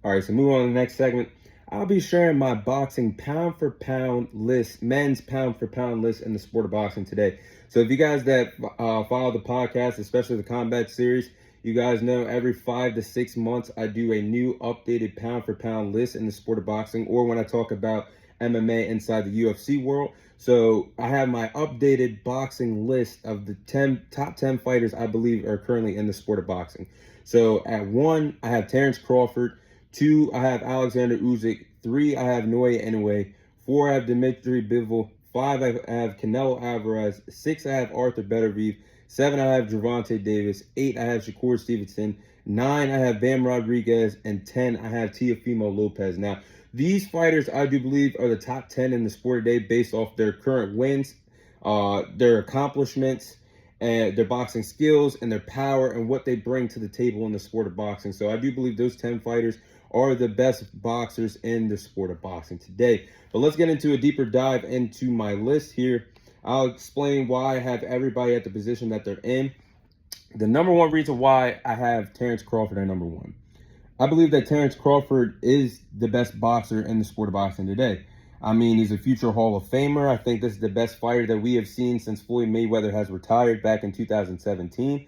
All right, so move on to the next segment. I'll be sharing my boxing pound for pound list, men's pound for pound list in the sport of boxing today. So if you guys that follow the podcast, especially the combat series, you guys know every 5 to 6 months I do a new updated pound for pound list in the sport of boxing, or when I talk about MMA inside the UFC world. So I have my updated boxing list of the top 10 fighters I believe are currently in the sport of boxing. So at 1, I have Terrence Crawford. 2, I have Alexander Usyk. 3, I have Naoya Inoue. 4, I have Dmitry Bivol. 5, I have Canelo Alvarez. 6, I have Arthur Beterbiev. 7, I have Gervonta Davis. 8, I have Shakur Stevenson. 9, I have Bam Rodriguez. And 10, I have Teofimo Lopez. Now, these fighters, I do believe, are the top 10 in the sport today based off their current wins, their accomplishments, and their boxing skills, and their power, and what they bring to the table in the sport of boxing. So I do believe those 10 fighters are the best boxers in the sport of boxing today. But let's get into a deeper dive into my list here. I'll explain why I have everybody at the position that they're in. The number one reason why I have Terrence Crawford at number 1. I believe that Terrence Crawford is the best boxer in the sport of boxing today. I mean, he's a future Hall of Famer. I think this is the best fighter that we have seen since Floyd Mayweather has retired back in 2017.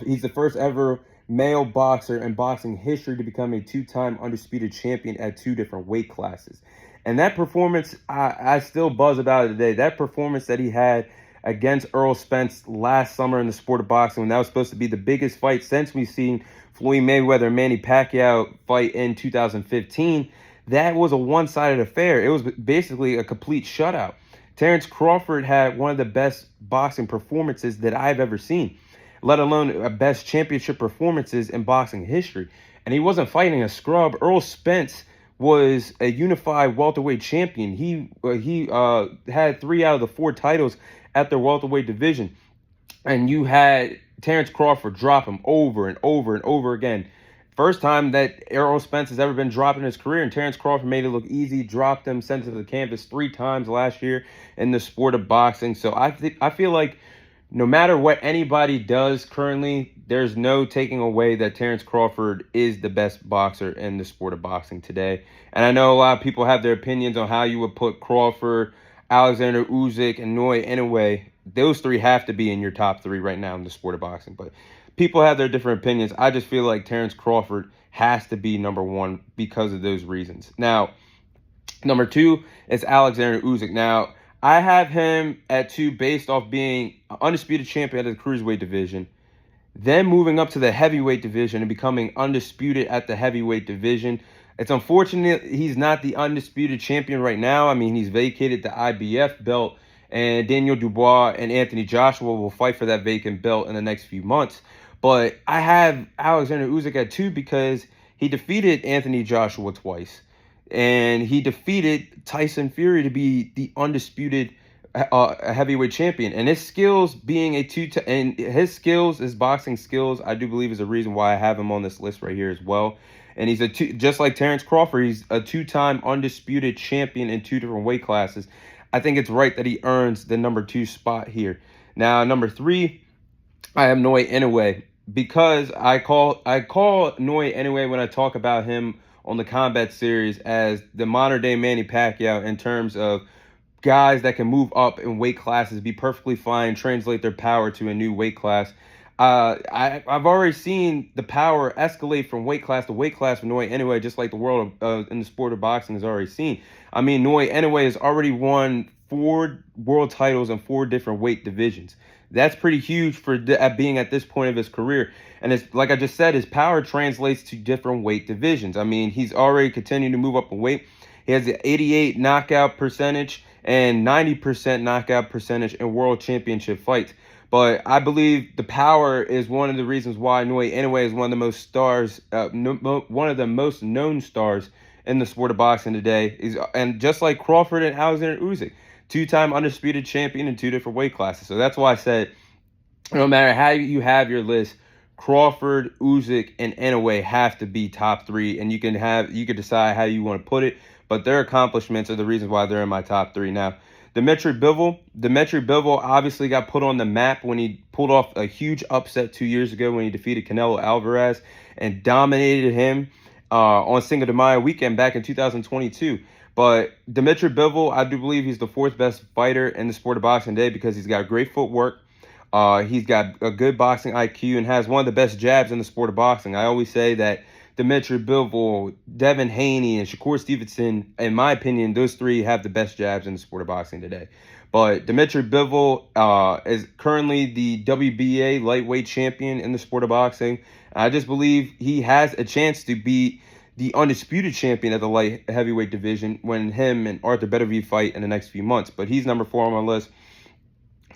He's the first ever male boxer in boxing history to become a 2-time undisputed champion at 2 different weight classes. And that performance, I still buzz about it today. That performance that he had against Errol Spence last summer in the sport of boxing, when that was supposed to be the biggest fight since we've seen Floyd Mayweather and Manny Pacquiao fight in 2015, that was a one-sided affair. It was basically a complete shutout. Terrence Crawford had one of the best boxing performances that I've ever seen, let alone best championship performances in boxing history. And he wasn't fighting a scrub. Errol Spence was a unified welterweight champion. He had 3 out of the 4 titles at the welterweight division. And you had Terrence Crawford drop him over and over and over again. First time that Errol Spence has ever been dropped in his career, and Terrence Crawford made it look easy, dropped him, sent him to the canvas 3 times last year in the sport of boxing. So I feel like no matter what anybody does currently, there's no taking away that Terrence Crawford is the best boxer in the sport of boxing today. And I know a lot of people have their opinions on how you would put Crawford, Alexander Usyk, and Naoya Inoue. Those 3 have to be in your top 3 right now in the sport of boxing. But people have their different opinions. I just feel like Terrence Crawford has to be number 1 because of those reasons. Now, number 2 is Alexander Usyk. Now, I have him at 2 based off being an undisputed champion at the cruiserweight division, then moving up to the heavyweight division and becoming undisputed at the heavyweight division. It's unfortunate he's not the undisputed champion right now. I mean, he's vacated the IBF belt, and Daniel Dubois and Anthony Joshua will fight for that vacant belt in the next few months. But I have Alexander Usyk at 2 because he defeated Anthony Joshua twice. And he defeated Tyson Fury to be the undisputed heavyweight champion. And his skills being his boxing skills, I do believe is a reason why I have him on this list right here as well. And he's just like Terrence Crawford, he's a 2-time undisputed champion in 2 different weight classes. I think it's right that he earns the number 2 spot here. Now, number 3, I have Naoya Inoue, because I call Naoya Inoue when I talk about him on the combat series as the modern day Manny Pacquiao in terms of guys that can move up in weight classes, be perfectly fine, translate their power to a new weight class. I've already seen the power escalate from weight class to weight class for Naoya Inoue, just like the world in the sport of boxing has already seen. I mean, Naoya Inoue has already won 4 world titles in 4 different weight divisions. That's pretty huge for being at this point of his career. And it's like I just said, his power translates to different weight divisions. I mean, he's already continuing to move up in weight. He has the 88 knockout percentage and 90% knockout percentage in world championship fights. But I believe the power is one of the reasons why Naoya Inoue is one of the most stars, one of the most known stars in the sport of boxing today. And just like Crawford and Alexander Usyk, 2-time undisputed champion in 2 different weight classes. So that's why I said, no matter how you have your list, Crawford, Usyk, and Inoue have to be top 3, and you can decide how you want to put it. But their accomplishments are the reasons why they're in my top 3 now. Dmitry Bivol obviously got put on the map when he pulled off a huge upset 2 years ago when he defeated Canelo Alvarez and dominated him. on Cinco de Mayo weekend back in 2022. But Dimitri Bivol, I do believe he's the fourth best fighter in the sport of boxing today because he's got great footwork. He's got a good boxing IQ and has one of the best jabs in the sport of boxing. I always say that Dimitri Bivol, Devin Haney, and Shakur Stevenson, in my opinion, those three have the best jabs in the sport of boxing today. But Dimitri Bivol is currently the WBA lightweight champion in the sport of boxing. I just believe he has a chance to be the undisputed champion of the light heavyweight division when him and Arthur Beterbiev fight in the next few months. But he's number 4 on my list.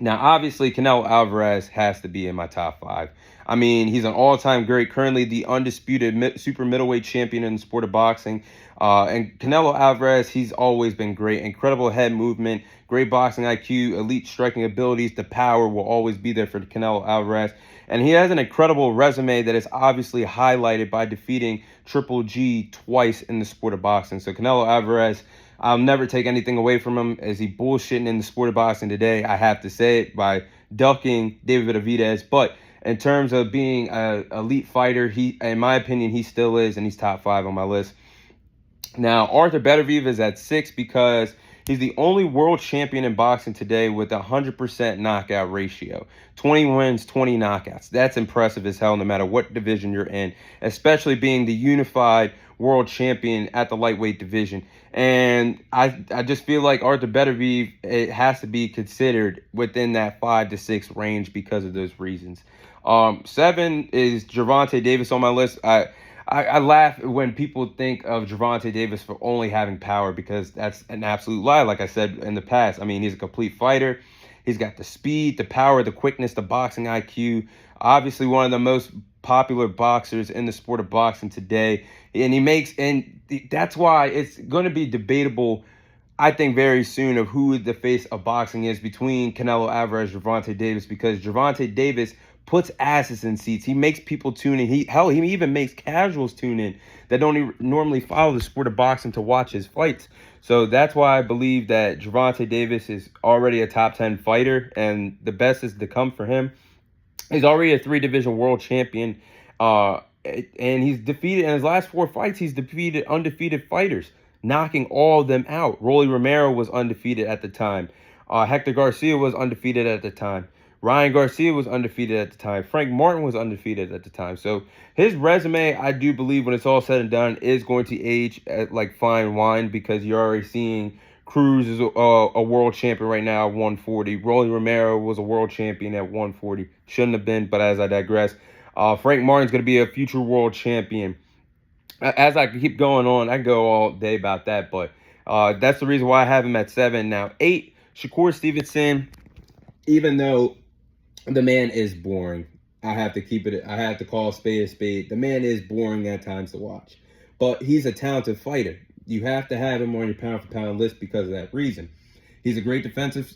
Now, obviously, Canelo Alvarez has to be in my top 5. I mean, he's an all-time great, currently the undisputed super middleweight champion in the sport of boxing. And Canelo Alvarez, he's always been great. Incredible head movement, great boxing IQ, elite striking abilities. The power will always be there for Canelo Alvarez. And he has an incredible resume that is obviously highlighted by defeating Triple G twice in the sport of boxing. So Canelo Alvarez, I'll never take anything away from him. Is he bullshitting in the sport of boxing today? I have to say it by ducking David Benavidez. But in terms of being an elite fighter, he, in my opinion, he still is, and he's top 5 on my list. Now, Arthur Beterbiev is at 6 because he's the only world champion in boxing today with a 100% knockout ratio. 20 wins, 20 knockouts. That's impressive as hell no matter what division you're in, especially being the unified world champion at the lightweight division. And I just feel like Arthur Beterbiev, it has to be considered within that 5 to 6 range because of those reasons. 7 is Gervonta Davis on my list. I laugh when people think of Gervonta Davis for only having power because that's an absolute lie, like I said in the past. I mean, he's a complete fighter. He's got the speed, the power, the quickness, the boxing IQ. Obviously, one of the most popular boxers in the sport of boxing today. And that's why it's going to be debatable, I think, very soon of who the face of boxing is between Canelo Alvarez and Gervonta Davis, because Gervonta Davis puts asses in seats. He makes people tune in. He even makes casuals tune in that don't normally follow the sport of boxing to watch his fights. So that's why I believe that Gervonta Davis is already a top 10 fighter, and the best is to come for him. He's already a 3-division world champion, and he's defeated in his last 4 fights. He's defeated undefeated fighters, knocking all of them out. Rolly Romero was undefeated at the time. Hector Garcia was undefeated at the time. Ryan Garcia was undefeated at the time. Frank Martin was undefeated at the time. So his resume, I do believe when it's all said and done, is going to age at like fine wine, because you're already seeing Cruz is a world champion right now at 140. Rolly Romero was a world champion at 140. Shouldn't have been, but as I digress. Frank Martin's going to be a future world champion. As I keep going on, I can go all day about that, but that's the reason why I have him at 7. Now, 8, Shakur Stevenson, even though the man is boring, I have to call a spade a spade. The man is boring at times to watch, but he's a talented fighter. You have to have him on your pound-for-pound list because of that reason. He's a great defensive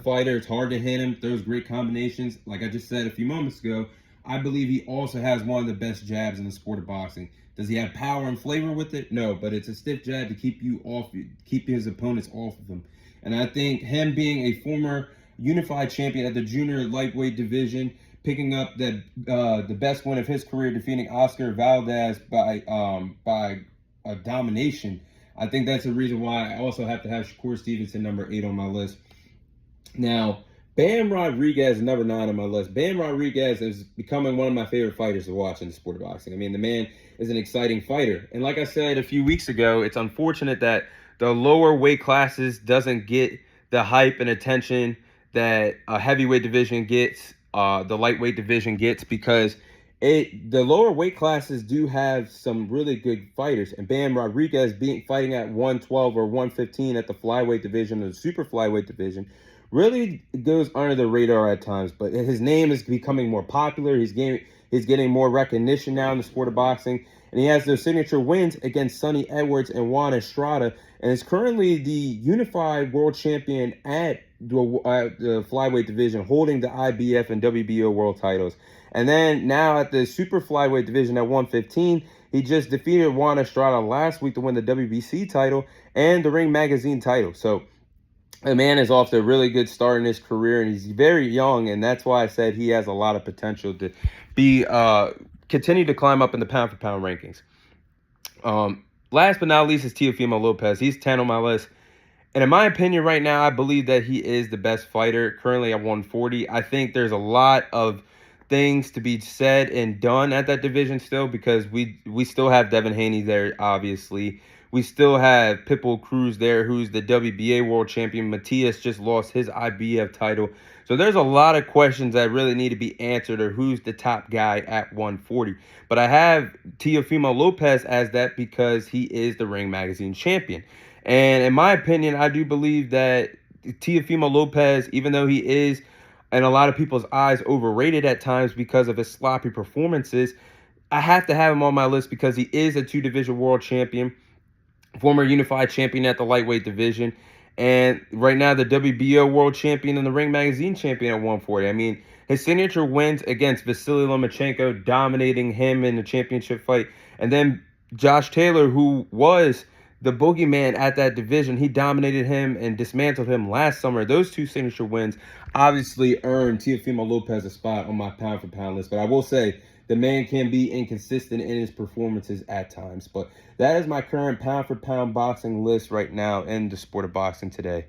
fighter. It's hard to hit him. Throws great combinations. Like I just said a few moments ago, I believe he also has one of the best jabs in the sport of boxing. Does he have power and flavor with it? No, but it's a stiff jab to keep his opponents off of him. And I think him being a former unified champion at the junior lightweight division, picking up the best win of his career, defeating Oscar Valdez by a domination. I think that's the reason why I also have to have Shakur Stevenson number 8 on my list. Now, Bam Rodriguez is number 9 on my list. Bam Rodriguez is becoming one of my favorite fighters to watch in the sport of boxing. I mean, the man is an exciting fighter. And like I said a few weeks ago, it's unfortunate that the lower weight classes doesn't get the hype and attention that a heavyweight division gets, the lightweight division gets, because the lower weight classes do have some really good fighters. And Bam Rodriguez fighting at 112 or 115 at the flyweight division or the super flyweight division really goes under the radar at times. But his name is becoming more popular. He's getting more recognition now in the sport of boxing. And he has those signature wins against Sonny Edwards and Juan Estrada, and is currently the unified world champion at the flyweight division, holding the IBF and WBO world titles. And then now at the super flyweight division at 115, he just defeated Juan Estrada last week to win the WBC title and the Ring Magazine title. So the man is off to a really good start in his career, and he's very young, and that's why I said he has a lot of potential to be continue to climb up in the pound-for-pound rankings. Last but not least is Teofimo Lopez. He's 10 on my list. And in my opinion, right now, I believe that he is the best fighter currently at 140. I think there's a lot of things to be said and done at that division still, because we still have Devin Haney there, obviously. We still have Pitbull Cruz there, who's the WBA world champion. Matias just lost his IBF title. So there's a lot of questions that really need to be answered, or who's the top guy at 140. But I have Teofimo Lopez as that because he is the Ring Magazine champion. And in my opinion, I do believe that Teofimo Lopez, even though he is, in a lot of people's eyes, overrated at times because of his sloppy performances, I have to have him on my list because he is a two-division world champion, former unified champion at the lightweight division, and right now the WBO world champion and the Ring Magazine champion at 140. I mean, his signature wins against Vasily Lomachenko, dominating him in the championship fight, and then Josh Taylor, who was the boogeyman at that division, he dominated him and dismantled him last summer. Those two signature wins obviously earned Teofimo Lopez a spot on my pound-for-pound list. But I will say, the man can be inconsistent in his performances at times. But that is my current pound-for-pound boxing list right now in the sport of boxing today.